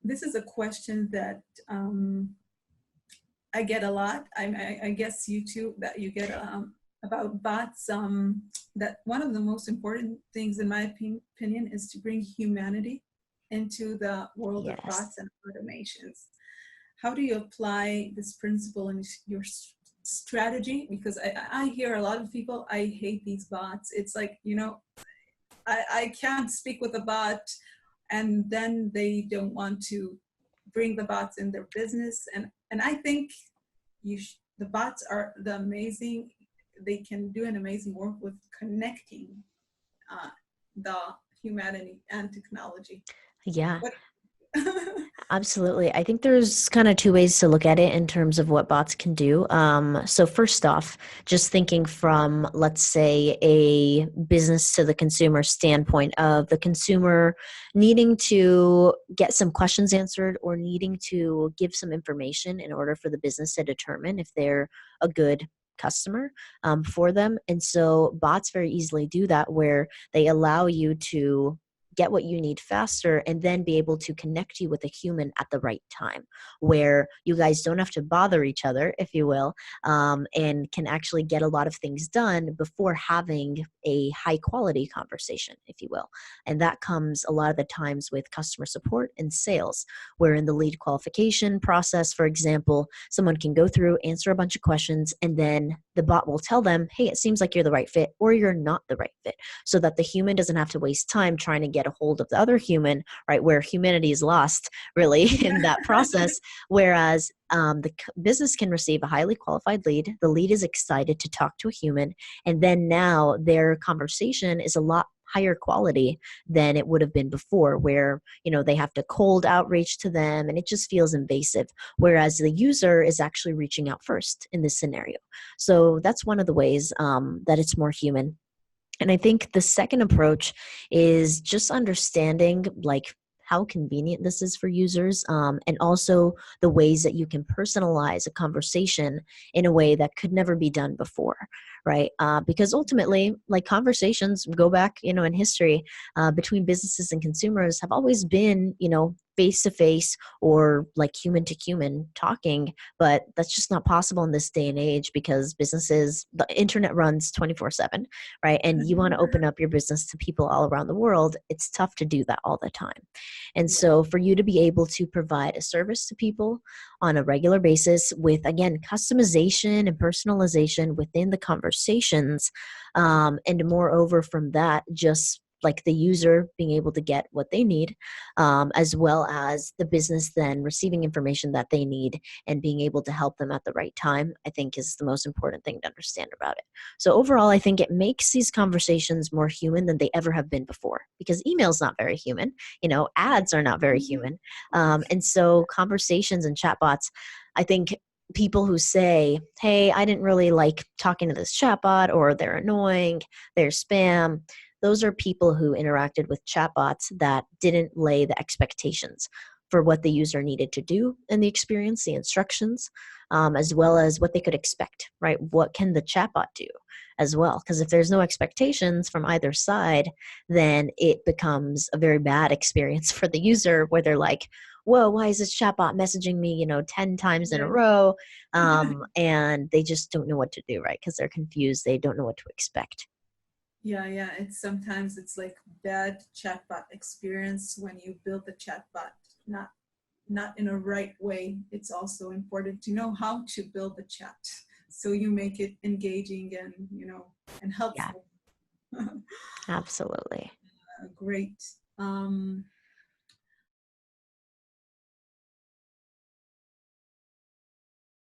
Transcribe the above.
this is a question that I get a lot. I guess you too, that you get about bots. That one of the most important things, in my opinion, is to bring humanity into the world of bots and automations. How do you apply this principle in your strategy? Because I hear a lot of people, I hate these bots. It's like, you know, I can't speak with a bot, and then they don't want to bring the bots in their business. And I think the bots are they can do an amazing work with connecting the humanity and technology. Yeah. Absolutely. I think there's kind of two ways to look at it in terms of what bots can do. So first off, just thinking from, let's say, a business to the consumer standpoint of the consumer needing to get some questions answered or needing to give some information in order for the business to determine if they're a good customer for them. And so bots very easily do that, where they allow you to get what you need faster and then be able to connect you with a human at the right time, where you guys don't have to bother each other, if you will, and can actually get a lot of things done before having a high quality conversation, if you will. And that comes a lot of the times with customer support and sales, where in the lead qualification process, for example, someone can go through, answer a bunch of questions, and then the bot will tell them, hey, it seems like you're the right fit or you're not the right fit, so that the human doesn't have to waste time trying to get a hold of the other human, right, where humanity is lost really in that process. Whereas the business can receive a highly qualified lead. The lead is excited to talk to a human, and then now their conversation is a lot higher quality than it would have been before, where, you know, they have to cold outreach to them and it just feels invasive, whereas the user is actually reaching out first in this scenario. So that's one of the ways that it's more human. And I think the second approach is just understanding like how convenient this is for users, and also the ways that you can personalize a conversation in a way that could never be done before, right? Because ultimately, like, conversations go back, you know, in history between businesses and consumers have always been, you know, face-to-face or like human-to-human talking, but that's just not possible in this day and age because the internet runs 24/7, right? And you want to open up your business to people all around the world. It's tough to do that all the time. And so for you to be able to provide a service to people on a regular basis with, again, customization and personalization within the conversations, and moreover from that, just like the user being able to get what they need, as well as the business then receiving information that they need and being able to help them at the right time, I think is the most important thing to understand about it. So overall, I think it makes these conversations more human than they ever have been before, because email's not very human, you know, ads are not very human. And so conversations and chatbots, I think people who say, hey, I didn't really like talking to this chatbot, or they're annoying, they're spam, those are people who interacted with chatbots that didn't lay the expectations for what the user needed to do in the experience, the instructions, as well as what they could expect, right? What can the chatbot do as well? Because if there's no expectations from either side, then it becomes a very bad experience for the user, where they're like, whoa, why is this chatbot messaging me, you know, 10 times in a row? And they just don't know what to do, right? Because they're confused. They don't know what to expect. Yeah. Sometimes it's like bad chatbot experience when you build the chatbot not in a right way. It's also important to know how to build the chat so you make it engaging and, you know, and helpful. Yeah. Absolutely. Great.